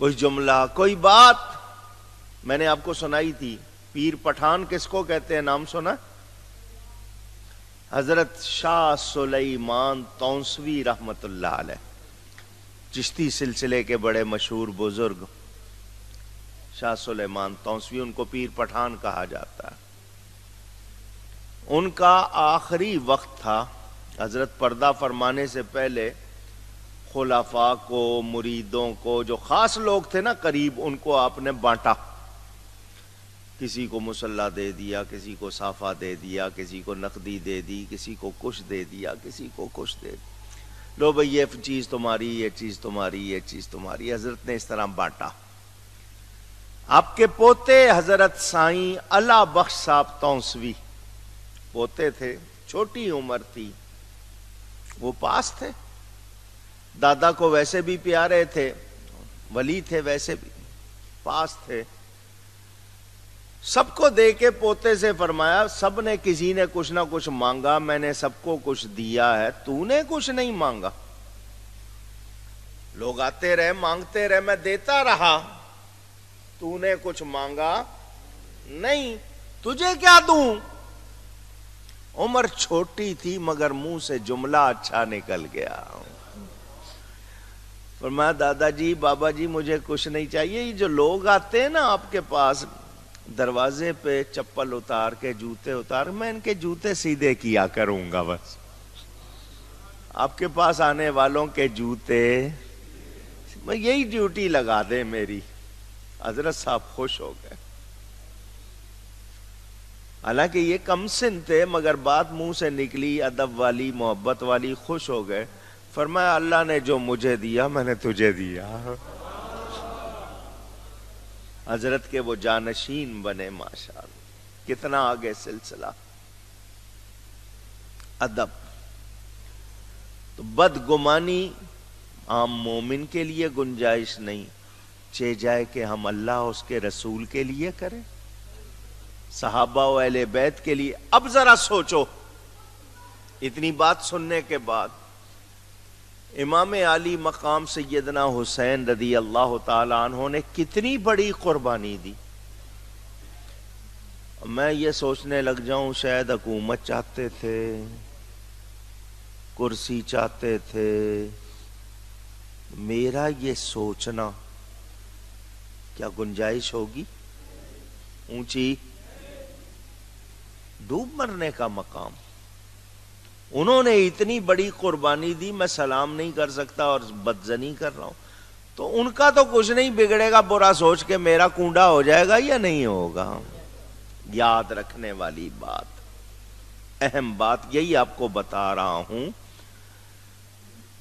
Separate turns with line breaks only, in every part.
کوئی جملہ، کوئی بات میں نے آپ کو سنائی تھی. پیر پٹھان کس کو کہتے ہیں؟ نام سنا؟ حضرت شاہ سلیمان تونسوی رحمت اللہ علیہ، چشتی سلسلے کے بڑے مشہور بزرگ شاہ سلیمان تونسوی، ان کو پیر پٹھان کہا جاتا ہے. ان کا آخری وقت تھا. حضرت پردہ فرمانے سے پہلے خلفاء کو، مریدوں کو، جو خاص لوگ تھے نا قریب، ان کو آپ نے بانٹا. کسی کو مصلح دے دیا، کسی کو صافہ دے دیا، کسی کو نقدی دے دی، کسی کو کچھ دے دیا، کسی کو کچھ دے دیا. لو بھئی یہ چیز تمہاری، یہ چیز تمہاری، یہ چیز تمہاری. حضرت نے اس طرح بانٹا. آپ کے پوتے حضرت سائیں اللہ بخش صاحب تونسوی پوتے تھے، چھوٹی عمر تھی، وہ پاس تھے. دادا کو ویسے بھی پیارے تھے، ولی تھے، ویسے بھی پاس تھے. سب کو دے کے پوتے سے فرمایا، سب نے کسی نے کچھ نہ کچھ مانگا، میں نے سب کو کچھ دیا ہے، تو نے کچھ نہیں مانگا. لوگ آتے رہے، مانگتے رہے، میں دیتا رہا، تو نے کچھ مانگا نہیں، تجھے کیا دوں. عمر چھوٹی تھی مگر منہ سے جملہ اچھا نکل گیا. فرمایا دادا جی، بابا جی، مجھے کچھ نہیں چاہیے. یہ جو لوگ آتے ہیں نا آپ کے پاس، دروازے پہ چپل اتار کے، جوتے اتار، میں ان کے جوتے سیدھے کیا کروں گا. بس آپ کے پاس آنے والوں کے جوتے، میں یہی ڈیوٹی لگا دیں میری. حضرت صاحب خوش ہو گئے. حالانکہ یہ کم سن تھے مگر بات منہ سے نکلی ادب والی، محبت والی. خوش ہو گئے. فرمایا اللہ نے جو مجھے دیا میں نے تجھے دیا. حضرت کے وہ جانشین بنے. ماشاءاللہ کتنا آگے سلسلہ. ادب. تو بدگمانی عام مومن کے لیے گنجائش نہیں. چہ جائے کہ ہم اللہ اس کے رسول کے لیے کریں، صحابہ و اہل بیت کے لیے. اب ذرا سوچو، اتنی بات سننے کے بعد امام علی مقام سیدنا حسین رضی اللہ تعالی عنہ نے کتنی بڑی قربانی دی. میں یہ سوچنے لگ جاؤں شاید حکومت چاہتے تھے، کرسی چاہتے تھے. میرا یہ سوچنا کیا گنجائش ہوگی؟ اونچی ڈوب مرنے کا مقام. انہوں نے اتنی بڑی قربانی دی، میں سلام نہیں کر سکتا اور بدزنی کر رہا ہوں. تو ان کا تو کچھ نہیں بگڑے گا، برا سوچ کے میرا کونڈا ہو جائے گا یا نہیں ہوگا. یاد رکھنے والی بات، اہم بات یہی آپ کو بتا رہا ہوں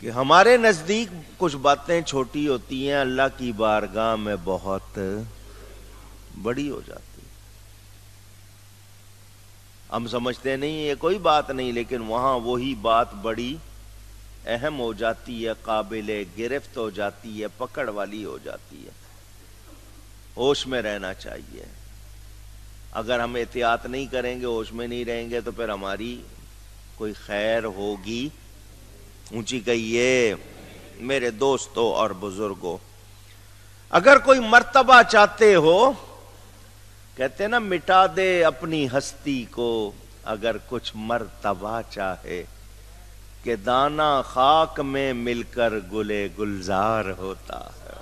کہ ہمارے نزدیک کچھ باتیں چھوٹی ہوتی ہیں، اللہ کی بارگاہ میں بہت بڑی ہو جاتی. ہم سمجھتے نہیں یہ کوئی بات نہیں، لیکن وہاں وہی بات بڑی اہم ہو جاتی ہے، قابل گرفت ہو جاتی ہے، پکڑ والی ہو جاتی ہے. ہوش میں رہنا چاہیے. اگر ہم احتیاط نہیں کریں گے، ہوش میں نہیں رہیں گے، تو پھر ہماری کوئی خیر ہوگی؟ اونچی کہیے میرے دوستوں اور بزرگوں. اگر کوئی مرتبہ چاہتے ہو، کہتے ہیں نا مٹا دے اپنی ہستی کو اگر کچھ مرتبہ چاہے، کہ دانا خاک میں مل کر گلے گلزار ہوتا ہے.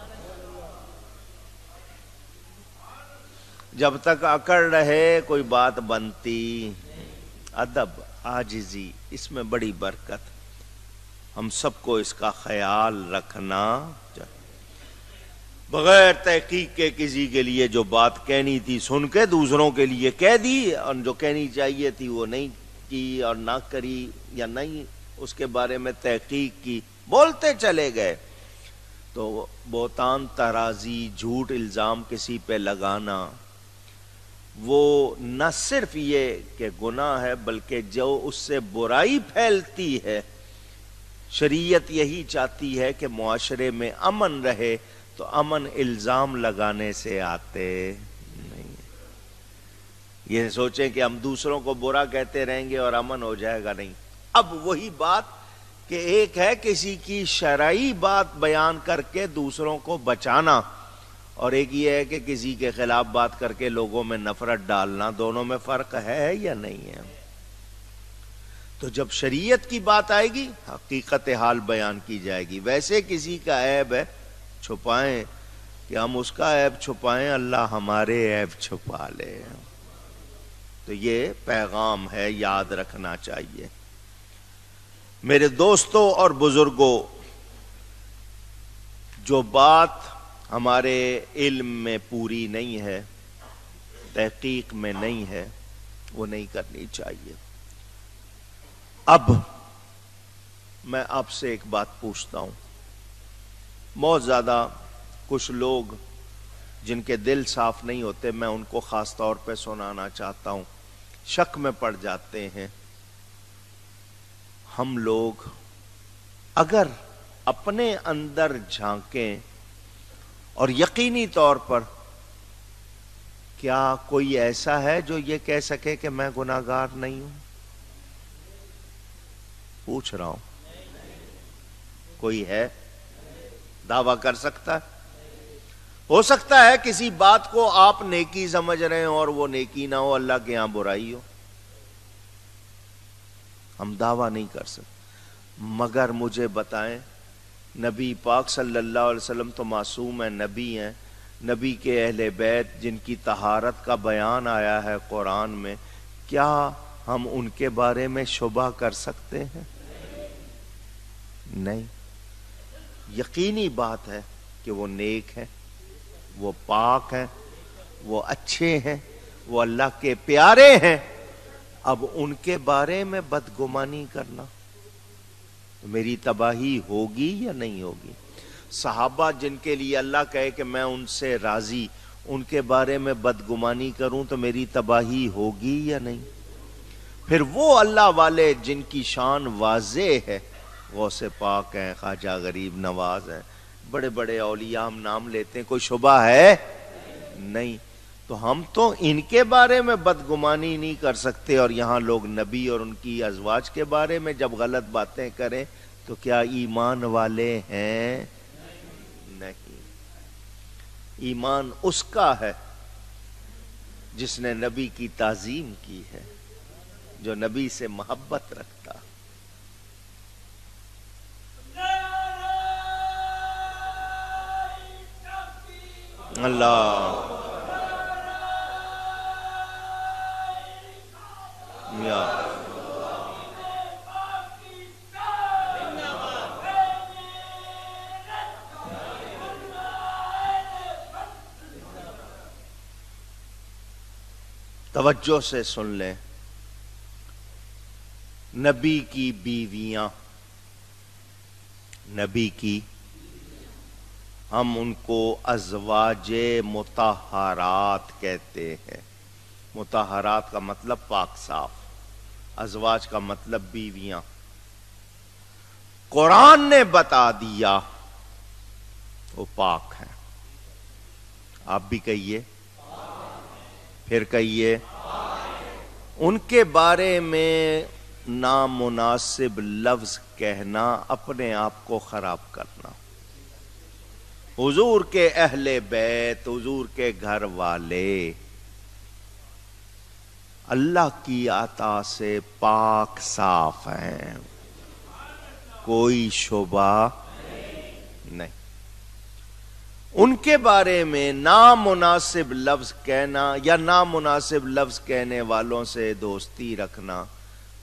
جب تک اکڑ رہے کوئی بات بنتی. ادب، عاجزی، اس میں بڑی برکت. ہم سب کو اس کا خیال رکھنا چاہیے. بغیر تحقیق کے کسی کے لیے جو بات کہنی تھی سن کے دوسروں کے لیے کہہ دی، اور جو کہنی چاہیے تھی وہ نہیں کی اور نہ کری، یا نہیں اس کے بارے میں تحقیق کی، بولتے چلے گئے. تو بہتان، ترازی، جھوٹ الزام کسی پہ لگانا، وہ نہ صرف یہ کہ گناہ ہے بلکہ جو اس سے برائی پھیلتی ہے. شریعت یہی چاہتی ہے کہ معاشرے میں امن رہے، تو امن الزام لگانے سے آتے نہیں. یہ سوچیں کہ ہم دوسروں کو برا کہتے رہیں گے اور امن ہو جائے گا، نہیں. اب وہی بات کہ ایک ہے کسی کی شرعی بات بیان کر کے دوسروں کو بچانا، اور ایک یہ ہے کہ کسی کے خلاف بات کر کے لوگوں میں نفرت ڈالنا، دونوں میں فرق ہے یا نہیں ہے؟ تو جب شریعت کی بات آئے گی حقیقت حال بیان کی جائے گی. ویسے کسی کا عیب ہے چھپائیں کہ ہم اس کا عیب چھپائیں، اللہ ہمارے عیب چھپا لے. تو یہ پیغام ہے، یاد رکھنا چاہیے. میرے دوستوں اور بزرگوں، جو بات ہمارے علم میں پوری نہیں ہے، تحقیق میں نہیں ہے، وہ نہیں کرنی چاہیے. اب میں آپ سے ایک بات پوچھتا ہوں. بہت زیادہ کچھ لوگ جن کے دل صاف نہیں ہوتے، میں ان کو خاص طور پہ سنانا چاہتا ہوں، شک میں پڑ جاتے ہیں. ہم لوگ اگر اپنے اندر جھانکیں اور یقینی طور پر، کیا کوئی ایسا ہے جو یہ کہہ سکے کہ میں گناہگار نہیں ہوں؟ پوچھ رہا ہوں، کوئی ہے دعویٰ کر سکتا ہے؟ ہو سکتا ہے کسی بات کو آپ نیکی سمجھ رہے ہوں اور وہ نیکی نہ ہو، اللہ کے ہاں برائی ہو. ہم دعویٰ نہیں کر سکتے. مگر مجھے بتائیں، نبی پاک صلی اللہ علیہ وسلم تو معصوم ہیں، نبی ہیں، نبی کے اہل بیت جن کی طہارت کا بیان آیا ہے قرآن میں، کیا ہم ان کے بارے میں شبہ کر سکتے ہیں؟ نہیں. یقینی بات ہے کہ وہ نیک ہیں، وہ پاک ہیں، وہ اچھے ہیں، وہ اللہ کے پیارے ہیں. اب ان کے بارے میں بدگمانی کرنا، میری تباہی ہوگی یا نہیں ہوگی؟ صحابہ جن کے لیے اللہ کہے کہ میں ان سے راضی، ان کے بارے میں بدگمانی کروں تو میری تباہی ہوگی یا نہیں؟ پھر وہ اللہ والے جن کی شان واضح ہے، غوث پاک ہیں، خواجہ غریب نواز ہیں، بڑے بڑے اولیاء ہم نام لیتے ہیں، کوئی شبہ ہے؟ نہیں. تو ہم تو ان کے بارے میں بدگمانی نہیں کر سکتے، اور یہاں لوگ نبی اور ان کی ازواج کے بارے میں جب غلط باتیں کریں تو کیا ایمان والے ہیں؟ نہیں. ایمان اس کا ہے جس نے نبی کی تعظیم کی ہے، جو نبی سے محبت رکھتا. اللہ یا توجہ سے سن لیں. نبی کی بیویاں، نبی کی، ہم ان کو ازواج مطہرات کہتے ہیں. مطہرات کا مطلب پاک صاف، ازواج کا مطلب بیویاں. قرآن نے بتا دیا وہ پاک ہیں. آپ بھی کہیے، پھر کہیے. ان کے بارے میں نامناسب لفظ کہنا اپنے آپ کو خراب کرنا. حضور کے اہل بیت، حضور کے گھر والے اللہ کی عطا سے پاک صاف ہیں، کوئی شبہ نہیں. ان کے بارے میں نامناسب لفظ کہنا یا نامناسب لفظ کہنے والوں سے دوستی رکھنا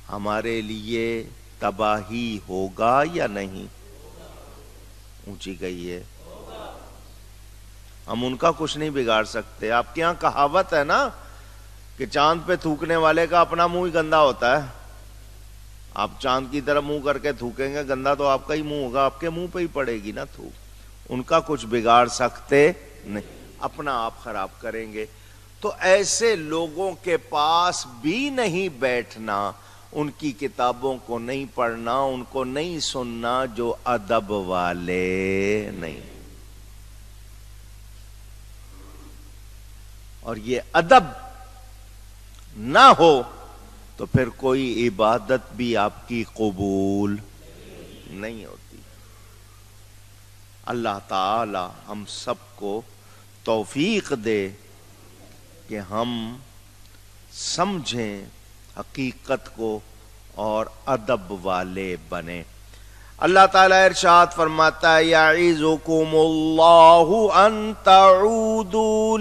ہمارے لیے تباہی ہوگا یا نہیں؟ اونچی کہیے. ہم ان کا کچھ نہیں بگاڑ سکتے. آپ کے یہاں کہاوت ہے نا کہ چاند پہ تھوکنے والے کا اپنا منہ ہی گندا ہوتا ہے. آپ چاند کی طرف منہ کر کے تھوکیں گے، گندا تو آپ کا ہی منہ ہوگا، آپ کے منہ پہ ہی پڑے گی نا تھوک. ان کا کچھ بگاڑ سکتے نہیں، اپنا آپ خراب کریں گے. تو ایسے لوگوں کے پاس بھی نہیں بیٹھنا، ان کی کتابوں کو نہیں پڑھنا، ان کو نہیں سننا جو ادب والے نہیں. اور یہ ادب نہ ہو تو پھر کوئی عبادت بھی آپ کی قبول نہیں ہوتی. اللہ تعالی ہم سب کو توفیق دے کہ ہم سمجھیں حقیقت کو اور ادب والے بنے. اللہ تعالیٰ ارشاد فرماتا ہے یعظکم اللہ ان تعودوا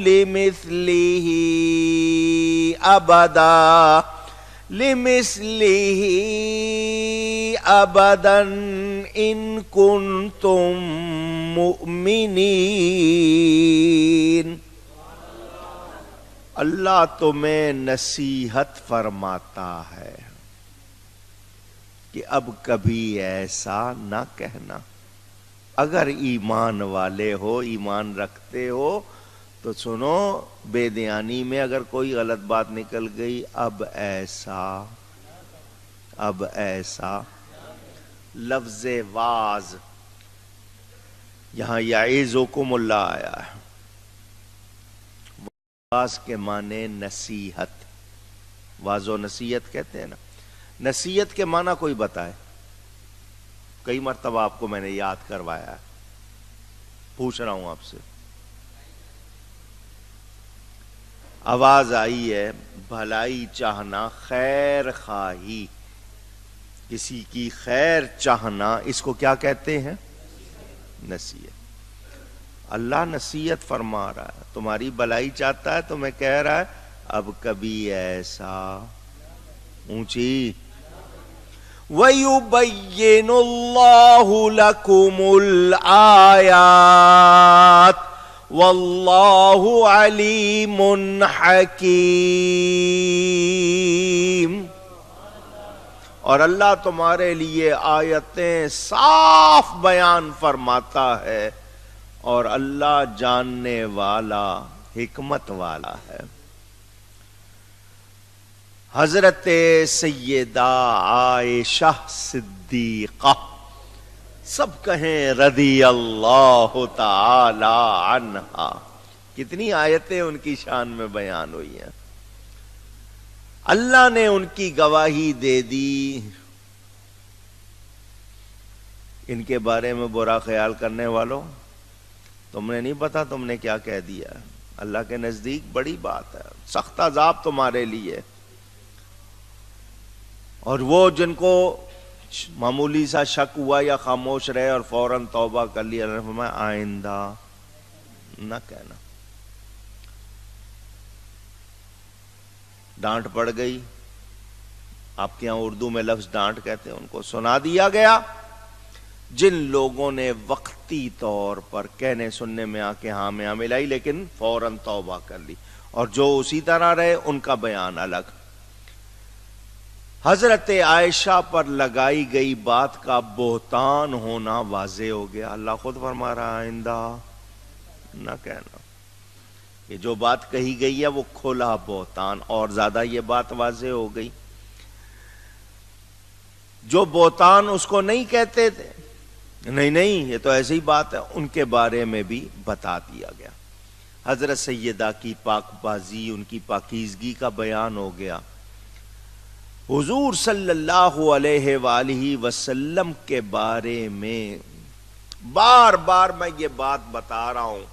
لمثلہ ابدا ان کنتم مؤمنین. اللہ تمہیں نصیحت فرماتا ہے کہ اب کبھی ایسا نہ کہنا. اگر ایمان والے ہو، ایمان رکھتے ہو تو سنو، بے دیانی میں اگر کوئی غلط بات نکل گئی، اب ایسا لفظ واز یہاں یعظکم اللہ آیا ہے. واز کے معنی نصیحت، واز و نصیحت کہتے ہیں نا. نصیحت کے معنی کوئی بتائے؟ کئی مرتبہ آپ کو میں نے یاد کروایا ہے، پوچھ رہا ہوں آپ سے. آواز آئی ہے بھلائی چاہنا، خیر خواہی، کسی کی خیر چاہنا، اس کو کیا کہتے ہیں؟ نصیحت. اللہ نصیحت فرما رہا ہے، تمہاری بھلائی چاہتا ہے تو میں کہہ رہا ہے اب کبھی ایسا اونچی. وَيُبَيِّنُ اللَّهُ لَكُمُ الْآيَاتِ وَاللَّهُ عَلِيمٌ حَكِيمٌ. اور اللہ تمہارے لیے آیتیں صاف بیان فرماتا ہے، اور اللہ جاننے والا، حکمت والا ہے. حضرت سیدہ عائشہ صدیقہ، سب کہیں رضی اللہ تعالی عنہا. کتنی آیتیں ان کی شان میں بیان ہوئی ہیں. اللہ نے ان کی گواہی دے دی. ان کے بارے میں برا خیال کرنے والوں، تم نے نہیں پتا تم نے کیا کہہ دیا. اللہ کے نزدیک بڑی بات ہے، سخت عذاب تمہارے لیے. اور وہ جن کو معمولی سا شک ہوا یا خاموش رہے اور فوراً توبہ کر لی، اللہ نے فرمایا آئندہ نہ کہنا. ڈانٹ پڑ گئی، آپ کے یہاں اردو میں لفظ ڈانٹ کہتے ہیں، ان کو سنا دیا گیا. جن لوگوں نے وقتی طور پر کہنے سننے میں آ کے ہاں میں ملائی لیکن فوراً توبہ کر لی، اور جو اسی طرح رہے ان کا بیان الگ. حضرت عائشہ پر لگائی گئی بات کا بہتان ہونا واضح ہو گیا. اللہ خود فرما رہا آئندہ نہ کہنا. یہ جو بات کہی گئی ہے وہ کھلا بہتان، اور زیادہ یہ بات واضح ہو گئی. جو بہتان اس کو نہیں کہتے تھے، نہیں یہ تو ایسی بات ہے، ان کے بارے میں بھی بتا دیا گیا. حضرت سیدہ کی پاک بازی، ان کی پاکیزگی کا بیان ہو گیا. حضور صلی اللہ علیہ وآلہ وسلم کے بارے میں بار بار میں یہ بات بتا رہا ہوں.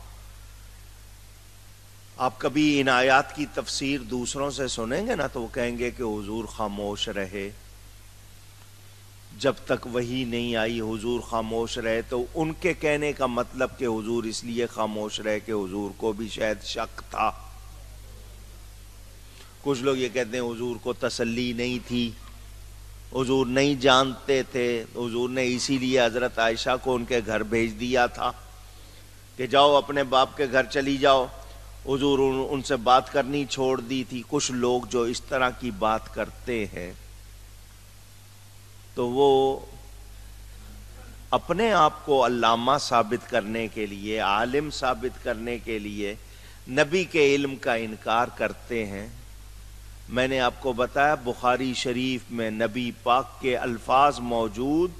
آپ کبھی ان آیات کی تفسیر دوسروں سے سنیں گے نا تو وہ کہیں گے کہ حضور خاموش رہے جب تک وحی نہیں آئی، حضور خاموش رہے. تو ان کے کہنے کا مطلب کہ حضور اس لیے خاموش رہے کہ حضور کو بھی شاید شک تھا. کچھ لوگ یہ کہتے ہیں حضور کو تسلی نہیں تھی، حضور نہیں جانتے تھے، حضور نے اسی لیے حضرت عائشہ کو ان کے گھر بھیج دیا تھا کہ جاؤ اپنے باپ کے گھر چلی جاؤ. حضور ان سے بات کرنی چھوڑ دی تھی. کچھ لوگ جو اس طرح کی بات کرتے ہیں تو وہ اپنے آپ کو علامہ ثابت کرنے کے لیے، عالم ثابت کرنے کے لیے نبی کے علم کا انکار کرتے ہیں. میں نے آپ کو بتایا بخاری شریف میں نبی پاک کے الفاظ موجود.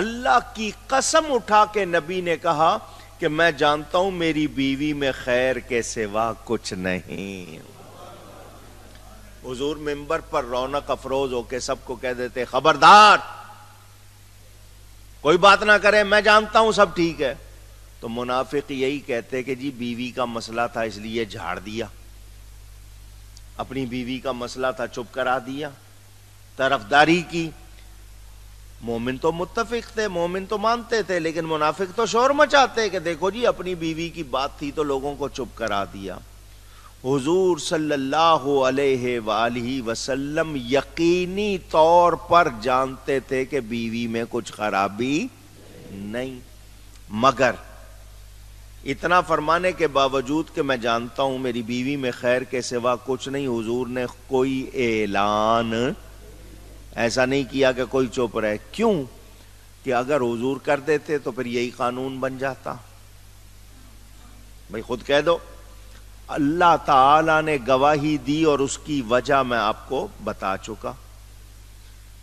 اللہ کی قسم اٹھا کے نبی نے کہا کہ میں جانتا ہوں میری بیوی میں خیر کے سوا کچھ نہیں. حضور منبر پر رونق افروز ہو کے سب کو کہہ دیتے خبردار کوئی بات نہ کرے، میں جانتا ہوں سب ٹھیک ہے. تو تو منافق یہی کہتے کہ جی بیوی کا مسئلہ تھا اس لیے جھاڑ دیا، اپنی بیوی کا مسئلہ تھا چپ کرا دیا، طرفداری کی۔ مومن تو متفق تھے، مومن تو مانتے تھے، لیکن منافق تو شور مچاتے کہ دیکھو جی اپنی بیوی کی بات تھی تو لوگوں کو چپ کرا دیا۔ حضور صلی اللہ علیہ وآلہ وسلم یقینی طور پر جانتے تھے کہ بیوی میں کچھ خرابی نہیں، مگر اتنا فرمانے کے باوجود کہ میں جانتا ہوں میری بیوی میں خیر کے سوا کچھ نہیں، حضور نے کوئی اعلان ایسا نہیں کیا کہ کوئی چپ رہے۔ کیوں کہ اگر حضور کر دیتے تو پھر یہی قانون بن جاتا۔ بھئی خود کہہ دو، اللہ تعالی نے گواہی دی اور اس کی وجہ میں آپ کو بتا چکا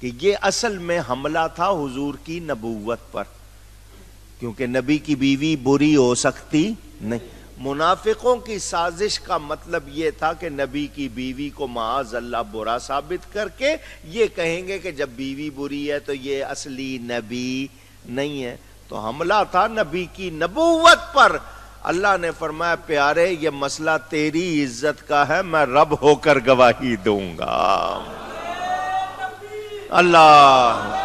کہ یہ اصل میں حملہ تھا حضور کی نبوت پر، کیونکہ نبی کی بیوی بری ہو سکتی نہیں۔ منافقوں کی سازش کا مطلب یہ تھا کہ نبی کی بیوی کو معاذ اللہ برا ثابت کر کے یہ کہیں گے کہ جب بیوی بری ہے تو یہ اصلی نبی نہیں ہے۔ تو حملہ تھا نبی کی نبوت پر۔ اللہ نے فرمایا پیارے یہ مسئلہ تیری عزت کا ہے، میں رب ہو کر گواہی دوں گا۔ اللہ